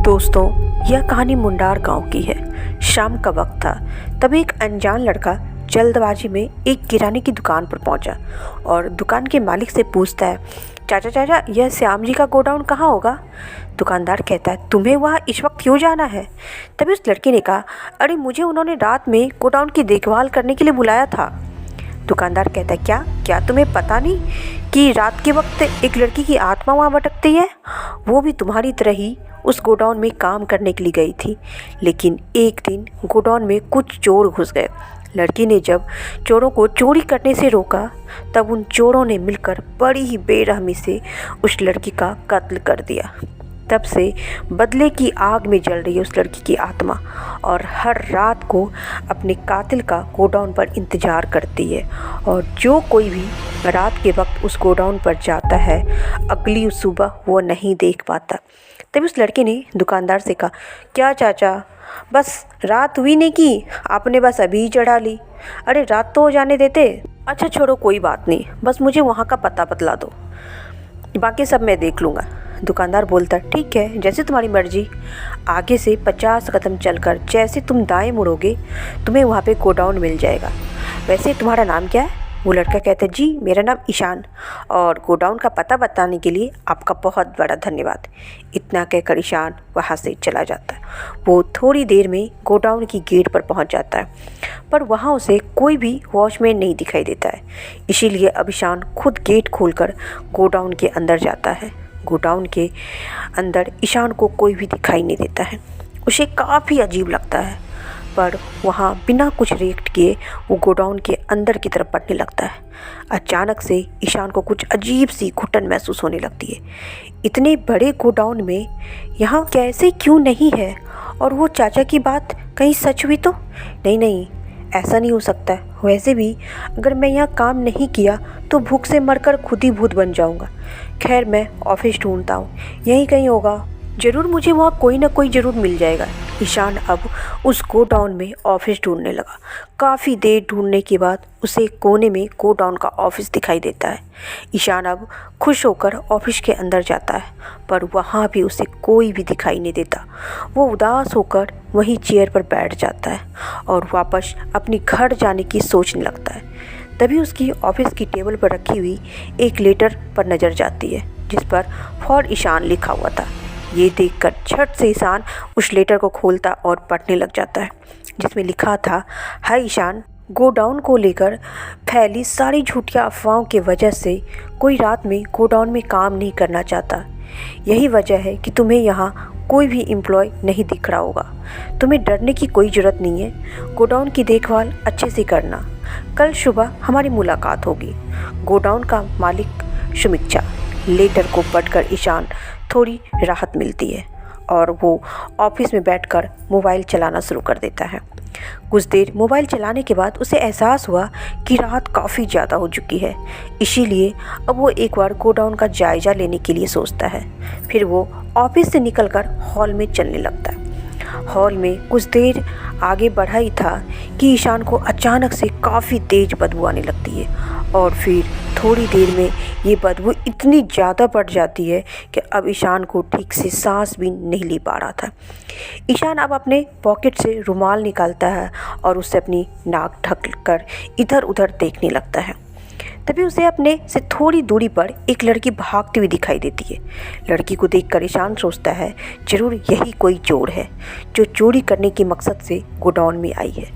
दोस्तों, यह कहानी मुंडार गांव की है। शाम का वक्त था। तभी एक अनजान लड़का जल्दबाजी में एक किराने की दुकान पर पहुंचा और दुकान के मालिक से पूछता है, चाचा चाचा, यह श्याम जी का गोडाउन कहाँ होगा? दुकानदार कहता है, तुम्हें वहाँ इस वक्त क्यों जाना है? तभी उस लड़के ने कहा, अरे मुझे उन्होंने रात में गोडाउन की देखभाल करने के लिए बुलाया था। दुकानदार कहता है, क्या क्या तुम्हें पता नहीं कि रात के वक्त एक लड़की की आत्मा वहाँ भटकती है? वो भी तुम्हारी तरह ही उस गोडाउन में काम करने के लिए गई थी, लेकिन एक दिन गोडाउन में कुछ चोर घुस गए। लड़की ने जब चोरों को चोरी करने से रोका, तब उन चोरों ने मिलकर बड़ी ही बेरहमी से उस लड़की का कत्ल कर दिया। तब से बदले की आग में जल रही है उस लड़की की आत्मा और हर रात को अपने कातिल का गोडाउन पर इंतज़ार करती है। और जो कोई भी रात के वक्त उस गोडाउन पर जाता है, अगली सुबह वो नहीं देख पाता। तभी उस लड़के ने दुकानदार से कहा, क्या चाचा, बस रात हुई नहीं कि आपने बस अभी ही चढ़ा ली? अरे रात तो हो जाने देते। अच्छा छोड़ो, कोई बात नहीं, बस मुझे वहाँ का पता बतला दो, बाकी सब मैं देख लूँगा। दुकानदार बोलता, ठीक है, जैसे तुम्हारी मर्जी। आगे से 50 कदम चलकर जैसे तुम दाएं मुड़ोगे, तुम्हें वहाँ पे गोडाउन मिल जाएगा। वैसे तुम्हारा नाम क्या है? वो लड़का कहता है, जी मेरा नाम ईशान, और गोडाउन का पता बताने के लिए आपका बहुत बड़ा धन्यवाद। इतना कहकर ईशान वहाँ से चला जाता है। वो थोड़ी देर में गोडाउन की गेट पर पहुँच जाता है, पर वहाँ उसे कोई भी वॉचमैन नहीं दिखाई देता है। इसीलिए अब ईशान खुद गेट खोलकर गोडाउन के अंदर जाता है। गोडाउन के अंदर ईशान को कोई भी दिखाई नहीं देता है। उसे काफ़ी अजीब लगता है, पर वहाँ बिना कुछ रिएक्ट किए वो गोडाउन के अंदर की तरफ बढ़ने लगता है। अचानक से ईशान को कुछ अजीब सी घुटन महसूस होने लगती है। इतने बड़े गोडाउन में यहाँ कैसे क्यों नहीं है? और वो चाचा की बात कहीं सच हुई तो? नहीं, ऐसा नहीं हो सकता है। वैसे भी अगर मैं यहाँ काम नहीं किया तो भूख से मरकर खुद ही भूत बन जाऊँगा। खैर, मैं ऑफिस ढूंढता हूँ, यहीं कहीं होगा, ज़रूर मुझे वहाँ कोई ना कोई ज़रूर मिल जाएगा। ईशान अब उस गोडाउन में ऑफिस ढूंढने लगा। काफ़ी देर ढूंढने के बाद उसे कोने में गोडाउन का ऑफिस दिखाई देता है। ईशान अब खुश होकर ऑफिस के अंदर जाता है, पर वहाँ भी उसे कोई भी दिखाई नहीं देता। वो उदास होकर वहीं चेयर पर बैठ जाता है और वापस अपनी घर जाने की सोचने लगता है। तभी उसकी ऑफिस की टेबल पर रखी हुई एक लेटर पर नज़र जाती है, जिस पर फॉर ईशान लिखा हुआ था। ये देखकर झट से ईशान उस लेटर को खोलता और पढ़ने लग जाता है, जिसमें लिखा था, हाय ईशान, गोडाउन को लेकर फैली सारी झूठिया अफवाहों की वजह से कोई रात में गोडाउन में काम नहीं करना चाहता। यही वजह है कि तुम्हें यहाँ कोई भी एम्प्लॉय नहीं दिख रहा होगा। तुम्हें डरने की कोई ज़रूरत नहीं है। गोडाउन की देखभाल अच्छे से करना। कल सुबह हमारी मुलाकात होगी। गोडाउन का मालिक सुमिक्षा। लेटर को पढ़कर ईशान थोड़ी राहत मिलती है और वो ऑफिस में बैठकर मोबाइल चलाना शुरू कर देता है। कुछ देर मोबाइल चलाने के बाद उसे एहसास हुआ कि रात काफ़ी ज़्यादा हो चुकी है। इसीलिए अब वो एक बार गोडाउन का जायज़ा लेने के लिए सोचता है। फिर वो ऑफिस से निकलकर हॉल में चलने लगता है। हॉल में कुछ देर आगे बढ़ा ही था कि ईशान को अचानक से काफ़ी तेज़ बदबू आने लगती है और फिर थोड़ी देर में ये बदबू इतनी ज़्यादा बढ़ जाती है कि अब ईशान को ठीक से सांस भी नहीं ले पा रहा था। ईशान अब अपने पॉकेट से रुमाल निकालता है और उससे अपनी नाक ढक कर इधर उधर देखने लगता है। तभी उसे अपने से थोड़ी दूरी पर एक लड़की भागती हुई दिखाई देती है। लड़की को देखकर ईशान सोचता है, जरूर यही कोई चोर है जो चोरी करने के मकसद से गोडाउन में आई है।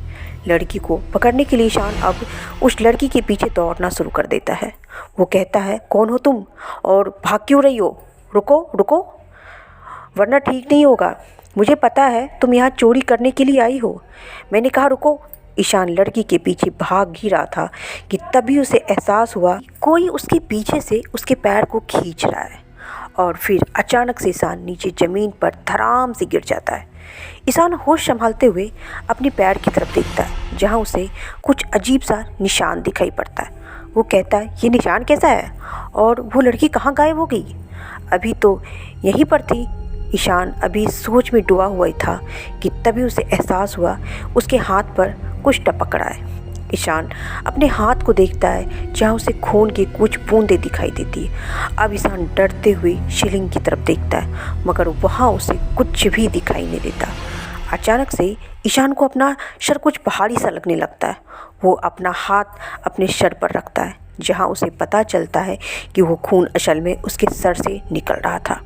लड़की को पकड़ने के लिए ईशान अब उस लड़की के पीछे दौड़ना शुरू कर देता है। वो कहता है, कौन हो तुम और भाग क्यों रही हो? रुको, वरना ठीक नहीं होगा। मुझे पता है तुम यहाँ चोरी करने के लिए आई हो। मैंने कहा रुको। ईशान लड़की के पीछे भाग ही रहा था कि तभी उसे एहसास हुआ कि कोई उसके पीछे से उसके पैर को खींच रहा है और फिर अचानक से ईशान नीचे ज़मीन पर धड़ाम से गिर जाता है। ईशान होश संभालते हुए अपने पैर की तरफ देखता है, जहाँ उसे कुछ अजीब सा निशान दिखाई पड़ता है। वो कहता है, ये निशान कैसा है और वो लड़की कहाँ गायब हो गई? अभी तो यहीं पर थी। ईशान अभी सोच में डूबा हुआ ही था कि तभी उसे एहसास हुआ उसके हाथ पर कुछ टपक रहा है। ईशान अपने हाथ को देखता है जहाँ उसे खून की कुछ बूंदें दिखाई देती है। अब ईशान डरते हुए शिलिंग की तरफ देखता है मगर वहाँ उसे कुछ भी दिखाई नहीं देता। अचानक से ईशान को अपना सर कुछ भारी सा लगने लगता है। वो अपना हाथ अपने सर पर रखता है जहाँ उसे पता चलता है कि वो खून असल में उसके सर से निकल रहा था।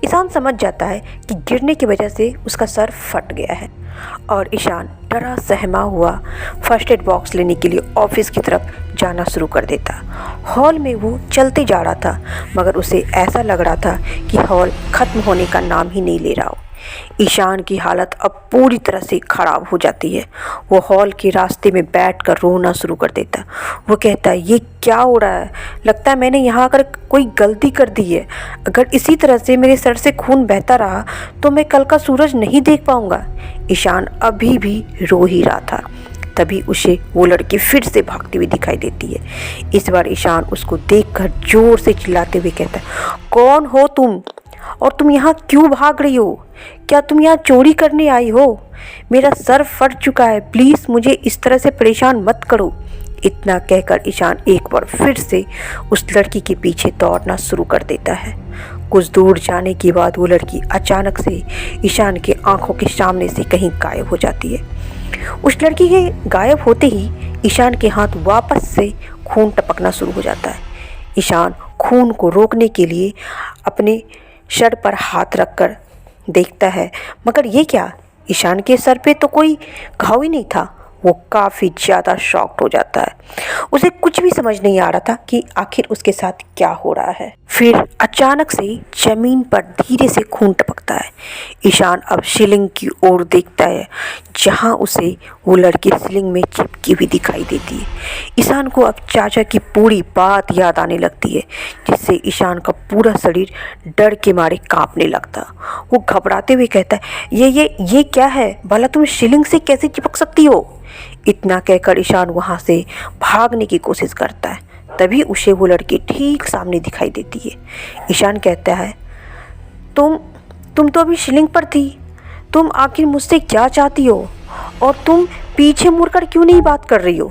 ईशान समझ जाता है कि गिरने की वजह से उसका सर फट गया है और ईशान डरा सहमा हुआ फर्स्ट एड बॉक्स लेने के लिए ऑफिस की तरफ जाना शुरू कर देता। हॉल में वो चलते जा रहा था मगर उसे ऐसा लग रहा था कि हॉल ख़त्म होने का नाम ही नहीं ले रहा हो। ईशान की हालत अब पूरी तरह से ख़राब हो जाती है। वो हॉल के रास्ते में बैठकर रोना शुरू कर देता। वो कहता है, ये क्या हो रहा है? लगता है मैंने यहाँ आकर कोई गलती कर दी है। अगर इसी तरह से मेरे सर से खून बहता रहा तो मैं कल का सूरज नहीं देख पाऊँगा। ईशान अभी भी रो ही रहा था। तभी उसे वो लड़की फिर से भागती हुई दिखाई देती है। इस बार ईशान उसको देखकर जोर से चिल्लाते हुए कहता है, कौन हो तुम और तुम यहाँ क्यों भाग रही हो? क्या तुम यहाँ चोरी करने आई हो? मेरा सर फट चुका है, प्लीज़ मुझे इस तरह से परेशान मत करो। इतना कहकर ईशान एक बार फिर से उस लड़की के पीछे दौड़ना शुरू कर देता है। कुछ दूर जाने के बाद वो लड़की अचानक से ईशान के आंखों के सामने से कहीं गायब हो जाती है। उस लड़की के गायब होते ही ईशान के हाथ वापस से खून टपकना शुरू हो जाता है। ईशान खून को रोकने के लिए अपने सर पर हाथ रखकर देखता है मगर ये क्या? ईशान के सर पे तो कोई घाव ही नहीं था। वो काफ़ी ज़्यादा शॉक्ड हो जाता है। उसे कुछ भी समझ नहीं आ रहा था कि आखिर उसके साथ क्या हो रहा है। फिर अचानक से ज़मीन पर धीरे से खून टपकता है। ईशान अब सीलिंग की ओर देखता है जहां उसे वो लड़की सीलिंग में चिपकी हुई दिखाई देती है। ईशान को अब चाचा की पूरी बात याद आने लगती है जिससे ईशान का पूरा शरीर डर के मारे कांपने लगता। वो घबराते हुए कहता है, ये क्या है? भला तुम सीलिंग से कैसे चिपक सकती हो? इतना कहकर ईशान वहाँ से भागने की कोशिश करता है। तभी उसे वो लड़की ठीक सामने दिखाई देती है। ईशान कहता है, तुम तो अभी सीलिंग पर थी। तुम आखिर मुझसे क्या चाहती हो और तुम पीछे मुड़कर क्यों नहीं बात कर रही हो?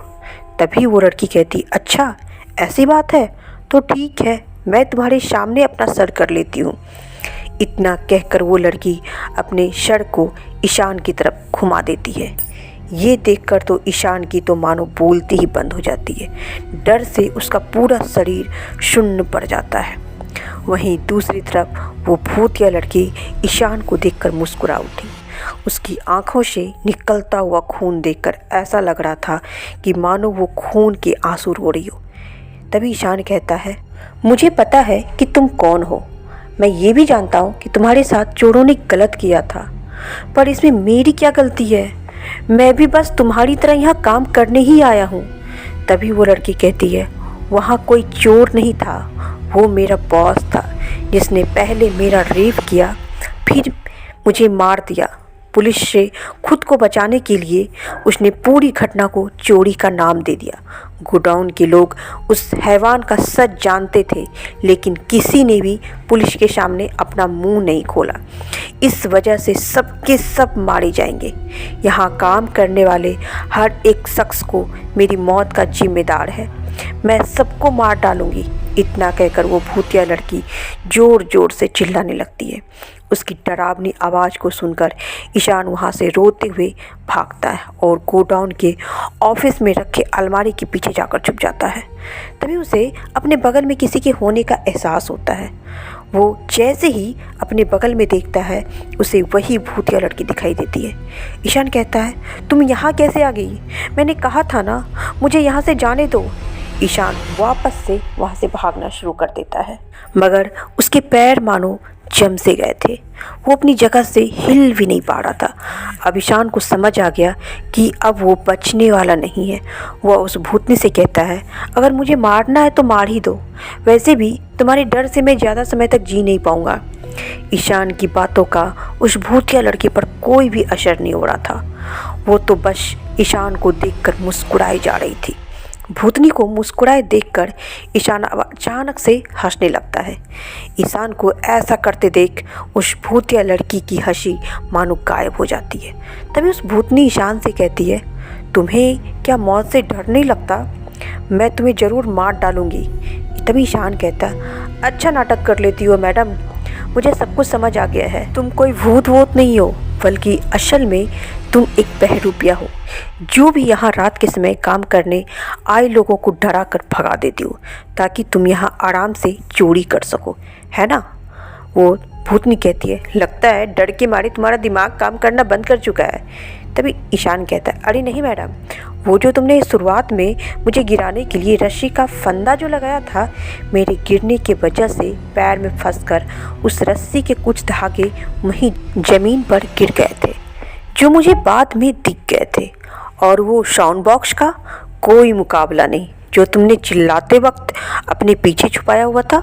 तभी वो लड़की कहती, अच्छा ऐसी बात है तो ठीक है, मैं तुम्हारे सामने अपना सर कर लेती हूँ। इतना कहकर वो लड़की अपने सर को ईशान की तरफ घुमा देती है। ये देखकर तो ईशान की तो मानो बोलती ही बंद हो जाती है। डर से उसका पूरा शरीर शून्य पड़ जाता है। वहीं दूसरी तरफ वो भूतिया लड़की ईशान को देखकर मुस्कुरा उठी। उसकी आंखों से निकलता हुआ खून देखकर ऐसा लग रहा था कि मानो वो खून के आंसू रो रही हो। तभी ईशान कहता है, मुझे पता है कि तुम कौन हो। मैं ये भी जानता हूँ कि तुम्हारे साथ चोरों ने गलत किया था, पर इसमें मेरी क्या गलती है? मैं भी बस तुम्हारी तरह यहाँ काम करने ही आया हूँ। तभी वो लड़की कहती है, वहाँ कोई चोर नहीं था, वो मेरा बॉस था जिसने पहले मेरा रेप किया फिर मुझे मार दिया। पुलिस से खुद को बचाने के लिए उसने पूरी घटना को चोरी का नाम दे दिया। गोडाउन के लोग उस हैवान का सच जानते थे लेकिन किसी ने भी पुलिस के सामने अपना मुंह नहीं खोला। इस वजह से सबके सब मारे जाएंगे। यहाँ काम करने वाले हर एक शख्स को मेरी मौत का जिम्मेदार है। मैं सबको मार डालूंगी। इतना कहकर वो भूतिया लड़की ज़ोर ज़ोर से चिल्लाने लगती है। उसकी डरावनी आवाज़ को सुनकर ईशान वहाँ से रोते हुए भागता है और गोडाउन के ऑफिस में रखे अलमारी के पीछे जाकर छुप जाता है। तभी उसे अपने बगल में किसी के होने का एहसास होता है। वो जैसे ही अपने बगल में देखता है उसे वही भूतिया लड़की दिखाई देती है। ईशान कहता है, तुम यहाँ कैसे आ गई? मैंने कहा था ना, मुझे यहाँ से जाने दो। ईशान वापस से वहाँ से भागना शुरू कर देता है मगर उसके पैर मानो जम से गए थे। वो अपनी जगह से हिल भी नहीं पा रहा था। अब ईशान को समझ आ गया कि अब वो बचने वाला नहीं है। वह उस भूतनी से कहता है, अगर मुझे मारना है तो मार ही दो, वैसे भी तुम्हारे डर से मैं ज़्यादा समय तक जी नहीं पाऊँगा। ईशान की बातों का उस भूतिया लड़की पर कोई भी असर नहीं हो रहा था। वो तो बस ईशान को देखकर मुस्कुराई जा रही थी। भूतनी को मुस्कुराए देखकर ईशान अब अचानक से हंसने लगता है। ईशान को ऐसा करते देख उस भूतिया लड़की की हंसी मानो गायब हो जाती है। तभी उस भूतनी ईशान से कहती है, तुम्हें क्या मौत से डर नहीं लगता? मैं तुम्हें ज़रूर मार डालूंगी। तभी ईशान कहता, अच्छा नाटक कर लेती हो मैडम, मुझे सब कुछ समझ आ गया है। तुम कोई भूत वूत नहीं हो, बल्कि असल में तुम एक बहरूपिया हो, जो भी यहाँ रात के समय काम करने आए लोगों को डरा कर भगा देती हो, ताकि तुम यहाँ आराम से चोरी कर सको, है ना? वो भूतनी कहती है, लगता है डर के मारे तुम्हारा दिमाग काम करना बंद कर चुका है। तभी ईशान कहता है, अरे नहीं मैडम, वो जो तुमने शुरुआत में मुझे गिराने के लिए रस्सी का फंदा जो लगाया था, मेरे गिरने की वजह से पैर में फंसकर उस रस्सी के कुछ धागे वहीं ज़मीन पर गिर गए थे, जो मुझे बाद में दिख गए थे। और वो साउंड बॉक्स का कोई मुकाबला नहीं, जो तुमने चिल्लाते वक्त अपने पीछे छुपाया हुआ था।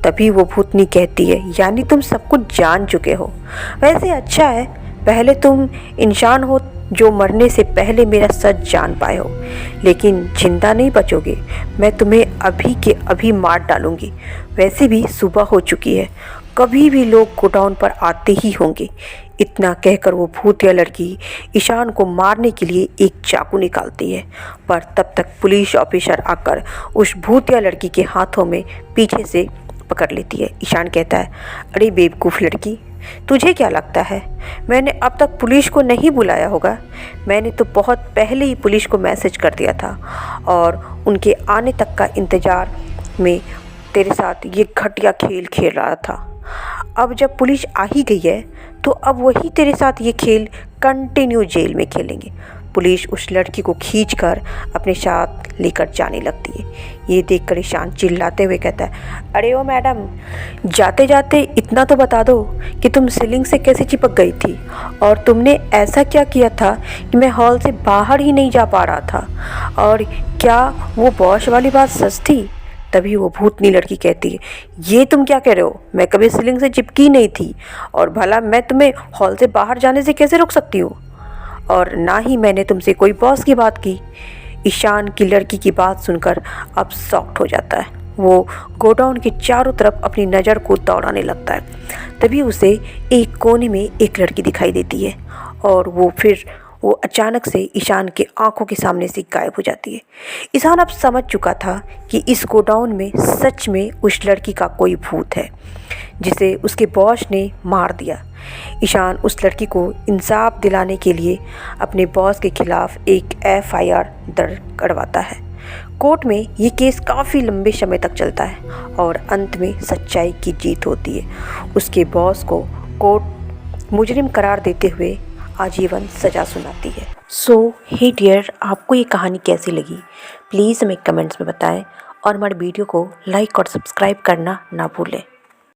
तभी वो भूतनी कहती है, यानी तुम सब कुछ जान चुके हो। वैसे अच्छा है, पहले तुम इंसान हो जो मरने से पहले मेरा सच जान पाए हो, लेकिन जिंदा नहीं बचोगे। मैं तुम्हें अभी के अभी मार डालूंगी। वैसे भी सुबह हो चुकी है, कभी भी लोग गोडाउन पर आते ही होंगे। इतना कहकर वो भूतिया लड़की ईशान को मारने के लिए एक चाकू निकालती है, पर तब तक पुलिस ऑफिसर आकर उस भूतिया लड़की के हाथों में पीछे से पकड़ लेती है। ईशान कहता है, अरे बेवकूफ़ लड़की, तुझे क्या लगता है मैंने अब तक पुलिस को नहीं बुलाया होगा? मैंने तो बहुत पहले ही पुलिस को मैसेज कर दिया था और उनके आने तक का इंतज़ार में तेरे साथ ये घटिया खेल खेल रहा था। अब जब पुलिस आ ही गई है तो अब वही तेरे साथ ये खेल कंटिन्यू जेल में खेलेंगे। पुलिस उस लड़की को खींचकर अपने साथ लेकर जाने लगती है। ये देखकर ईशान चिल्लाते हुए कहता है, अरे ओ मैडम, जाते जाते इतना तो बता दो कि तुम सीलिंग से कैसे चिपक गई थी और तुमने ऐसा क्या किया था कि मैं हॉल से बाहर ही नहीं जा पा रहा था, और क्या वो बॉस वाली बात सच थी? तभी वो भूतनी लड़की कहती है, ये तुम क्या कह रहे हो? मैं कभी सीलिंग से चिपकी नहीं थी, और भला मैं तुम्हें हॉल से बाहर जाने से कैसे रोक सकती हूँ? और ना ही मैंने तुमसे कोई बॉस की बात की। ईशान की लड़की की बात सुनकर अब शॉक्ड हो जाता है। वो गोडाउन के चारों तरफ अपनी नज़र को दौड़ाने लगता है। तभी उसे एक कोने में एक लड़की दिखाई देती है और वो अचानक से ईशान के आंखों के सामने से गायब हो जाती है। ईशान अब समझ चुका था कि इस गोडाउन में सच में उस लड़की का कोई भूत है, जिसे उसके बॉस ने मार दिया। ईशान उस लड़की को इंसाफ दिलाने के लिए अपने बॉस के खिलाफ एक FIR दर्ज करवाता है। कोर्ट में ये केस काफ़ी लंबे समय तक चलता है और अंत में सच्चाई की जीत होती है। उसके बॉस को कोर्ट मुजरिम करार देते हुए आजीवन सज़ा सुनाती है। सो हे डियर, आपको ये कहानी कैसी लगी? प्लीज़ हमें कमेंट्स में बताएं और हमारे वीडियो को लाइक और सब्सक्राइब करना ना भूलें।